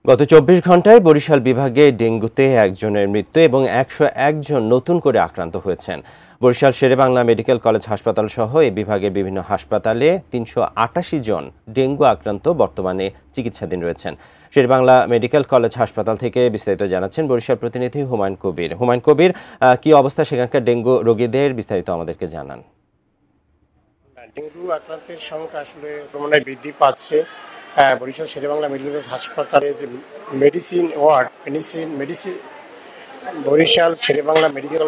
গত ২৪ ঘন্টায় বরিশাল বিভাগে ডেঙ্গুতে একজনের মৃত্যু এবং ১০১ জন নতুন করে আক্রান্ত হয়েছেন। বরিশাল শেরেবাংলা মেডিকেল কলেজ হাসপাতাল সহ এই বিভাগের বিভিন্ন হাসপাতালে ৩৮৮ জন ডেঙ্গু আক্রান্ত বর্তমানে চিকিৎসাধীন রয়েছেন। শেরেবাংলা মেডিকেল কলেজ হাসপাতাল থেকে বিস্তারিত জানাচ্ছেন বরিশাল প্রতিনিধি হুমায়ুন কবির। হুমায়ুন কবির, কি অবস্থা সেখানকার ডেঙ্গু রোগীদের, বিস্তারিত আমাদেরকে জানান। ডেঙ্গু আক্রান্তের সংখ্যা আসলে ক্রমান্বয়ে বৃদ্ধি পাচ্ছে। বরিশাল শেরেবাংলা মেডিকেল হাসপাতালে যে medicine ward medicine Barisal Sher-e-Bangla medical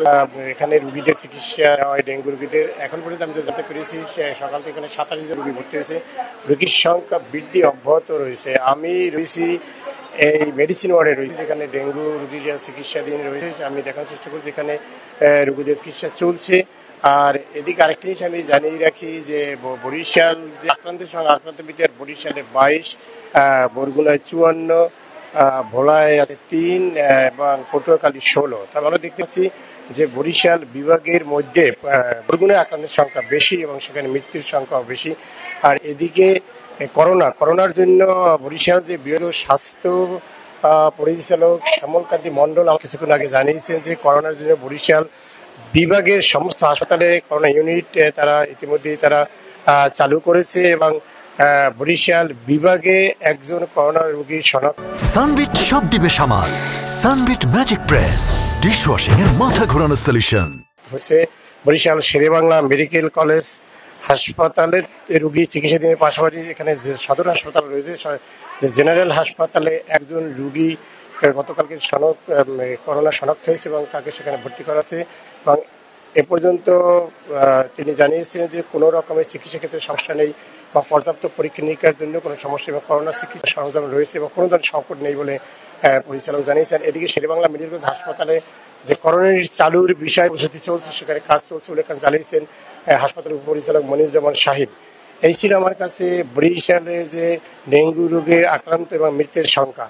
এখানে রুগীদের চিকিৎসা হয় ডেঙ্গু রুগীদের। এখন পর্যন্ত আমি জানতে পেরেছি সকাল থেকে এখানে ২৭ জন রুগী ভর্তি হয়েছে। রুগীর সংখ্যা বৃদ্ধি অব্যাহত রয়েছে। আমি রয়েছি এই মেডিসিন ওয়ার্ডে রয়েছে, যেখানে ডেঙ্গু রুগীরা চিকিৎসাধীন রয়েছে। আমি দেখার চেষ্টা করছি যেখানে রুগীদের চিকিৎসা চলছে। আর এদিকে আরেকটি জিনিস আমি জানিয়ে রাখি যে বরিশাল যে আক্রান্তের সঙ্গে আক্রান্ত মৃত্যু বরিশালে ২২, বরগুনায় ৫৪, ভোলায় আছে ৩ এবং পটুয়াখালী ১৬। তার আমরা দেখতে পাচ্ছি যে বরিশাল বিভাগের মধ্যে বরগুনায় আক্রান্তের সংখ্যা বেশি এবং সেখানে মৃত্যুর সংখ্যাও বেশি। আর এদিকে করোনার জন্য বরিশাল যে বৃহৎ স্বাস্থ্য পরিচালক শ্যামলকান্তি মণ্ডল আমার কিছুক্ষণ আগে জানিয়েছেন যে করোনার জন্য বরিশাল বিভাগের সমস্ত হাসপাতালে করোনা ইউনিট তারা ইতিমধ্যেই চালু করেছে এবং বরিশাল বিভাগে একজন করোনা রোগী শনাক্ত। সানবিট সব দিবে সামাল। সানবিট ম্যাজিক প্রেস ডিশওয়াশিং এর মাথা ঘোরানো সলিউশন হচ্ছে বরিশাল শেরেবাংলা মেডিকেল কলেজ হাসপাতালের রোগী চিকিৎসাধীনের পাশাপাশি এখানে যে সদর হাসপাতাল রয়েছে, জেনারেল হাসপাতালে একজন রোগী গতকালকে করোনা শনাক্ত হয়েছে এবং তাকে সেখানে ভর্তি করা আছে। এবং এ পর্যন্ত তিনি জানিয়েছেন যে কোনো রকমের চিকিৎসা ক্ষেত্রে সমস্যা নেই বা পর্যাপ্ত পরীক্ষা নিরীক্ষার জন্য কোনো সমস্যা এবং করোনা চিকিৎসা সরঞ্জাম রয়েছে এবং কোনো ধরনের সংকট নেই বলে পরিচালক জানিয়েছেন। এদিকে শেরেবাংলা মেডিকেল হাসপাতালে যে করোনা চালুর বিষয় প্রস্তুতি চলছে, সেখানে কাজ চলছে বলে জানিয়েছেন হাসপাতালের পরিচালক মনিরুজ্জামান সাহিব। এই ছিল আমার কাছে বরিশালে যে ডেঙ্গু রোগে আক্রান্ত এবং মৃত্যুর সংখ্যা।